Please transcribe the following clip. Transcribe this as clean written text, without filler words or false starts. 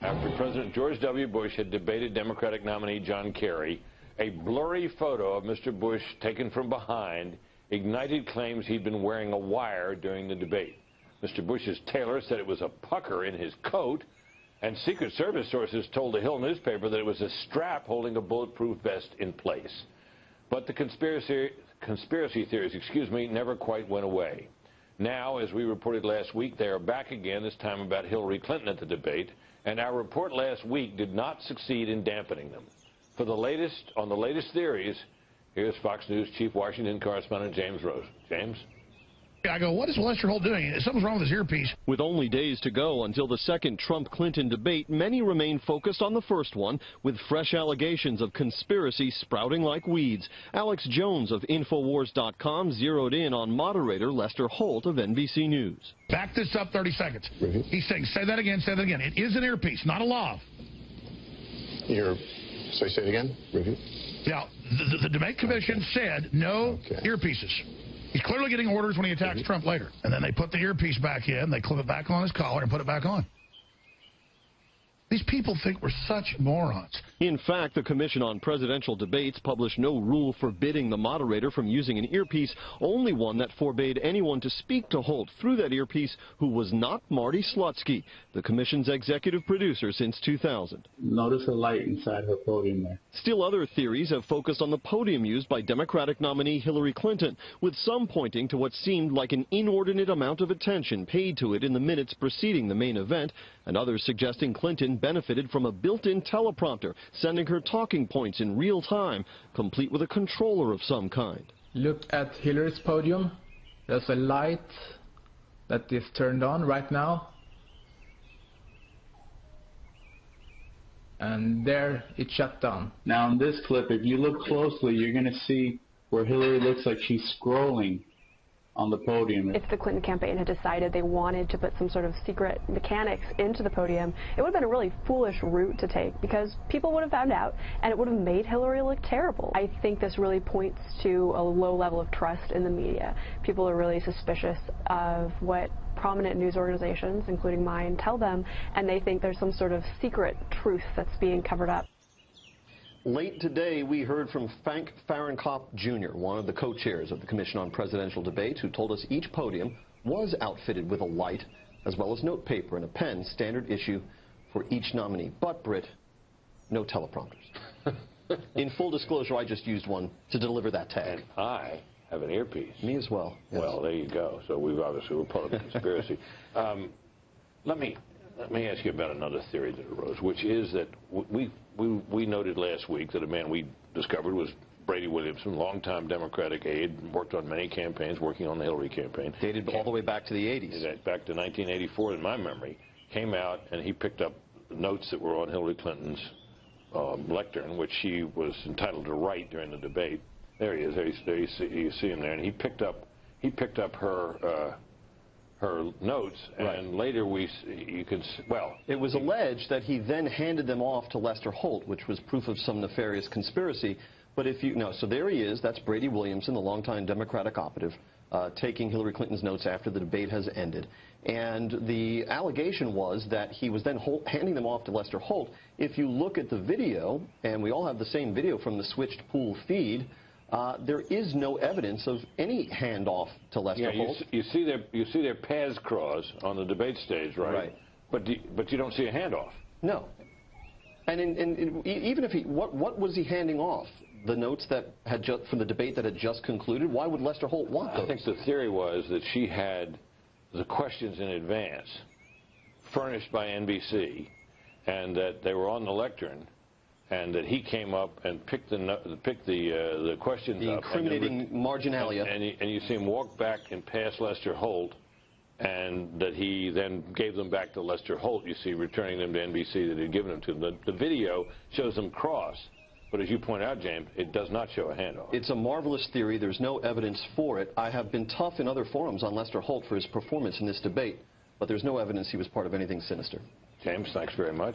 After President George W. Bush had debated Democratic nominee John Kerry, a blurry photo of Mr. Bush taken from behind ignited claims he'd been wearing a wire during the debate. Mr. Bush's tailor said it was a pucker in his coat, and Secret Service sources told the Hill newspaper that it was a strap holding a bulletproof vest in place. But the conspiracy theories, never quite went away. Now, as we reported last week, they are back again, this time about Hillary Clinton at the debate, and our report last week did not succeed in dampening them. For the latest theories, here's Fox News Chief Washington Correspondent James Rose. James? I go, what is Lester Holt doing? Something's wrong with his earpiece. With only days to go until the second Trump-Clinton debate, many remain focused on the first one, with fresh allegations of conspiracy sprouting like weeds. Alex Jones of Infowars.com zeroed in on moderator Lester Holt of NBC News. Back this up 30 seconds. He's saying, say that again, say that again. It is an earpiece, not a lav. So say it again? Review. Yeah, the debate commission said no earpieces. He's clearly getting orders when he attacks Trump later. And then they put the earpiece back in, they clip it back on his collar and put it back on. These people think we're such morons. In fact, the Commission on Presidential Debates published no rule forbidding the moderator from using an earpiece, only one that forbade anyone to speak to Holt through that earpiece who was not Marty Slutsky, the Commission's executive producer since 2000. Notice a light inside her podium there. Still, other theories have focused on the podium used by Democratic nominee Hillary Clinton, with some pointing to what seemed like an inordinate amount of attention paid to it in the minutes preceding the main event, and others suggesting Clinton benefited from a built-in teleprompter, sending her talking points in real time, complete with a controller of some kind. Look at Hillary's podium. There's a light that is turned on right now. And there it shut down. Now in this clip, if you look closely, you're going to see where Hillary looks like she's scrolling on the podium. If the Clinton campaign had decided they wanted to put some sort of secret mechanics into the podium, it would have been a really foolish route to take because people would have found out and it would have made Hillary look terrible. I think this really points to a low level of trust in the media. People are really suspicious of what prominent news organizations, including mine, tell them, and they think there's some sort of secret truth that's being covered up. Late today, we heard from Frank Fahrenkopf Jr., one of the co-chairs of the Commission on Presidential Debates, who told us each podium was outfitted with a light, as well as note paper and a pen, standard issue for each nominee. But, Britt, no teleprompters. In full disclosure, I just used one to deliver that tag. And I have an earpiece. Me as well. Yes. Well, there you go. So we're part of the conspiracy. Let me ask you about another theory that arose, which is that we noted last week that a man we discovered was Brady Williamson, longtime Democratic aide, worked on many campaigns, working on the Hillary campaign. Dated all the way back to the 80s. Back to 1984, in my memory. Came out and he picked up notes that were on Hillary Clinton's lectern, which she was entitled to write during the debate. There he is. There you see him there, and he picked up her notes, and later it was alleged that he then handed them off to Lester Holt, which was proof of some nefarious conspiracy. But so there he is. That's Brady Williamson, the longtime Democratic operative, taking Hillary Clinton's notes after the debate has ended. And the allegation was that he was then handing them off to Lester Holt. If you look at the video, and we all have the same video from the switched pool feed, there is no evidence of any handoff to Lester Holt. You see their paths cross on the debate stage, right? Right. But you don't see a handoff. No. And even if what was he handing off? The notes that had from the debate that had just concluded? Why would Lester Holt want those? I think the theory was that she had the questions in advance, furnished by NBC, and that they were on the lectern, and that he came up and picked the questions up. The incriminating marginalia. And you see him walk back and pass Lester Holt, and that he then gave them back to Lester Holt, you see, returning them to NBC that he'd given them to them. The video shows them cross, but as you point out, James, it does not show a handoff. It's a marvelous theory. There's no evidence for it. I have been tough in other forums on Lester Holt for his performance in this debate, but there's no evidence he was part of anything sinister. James, thanks very much.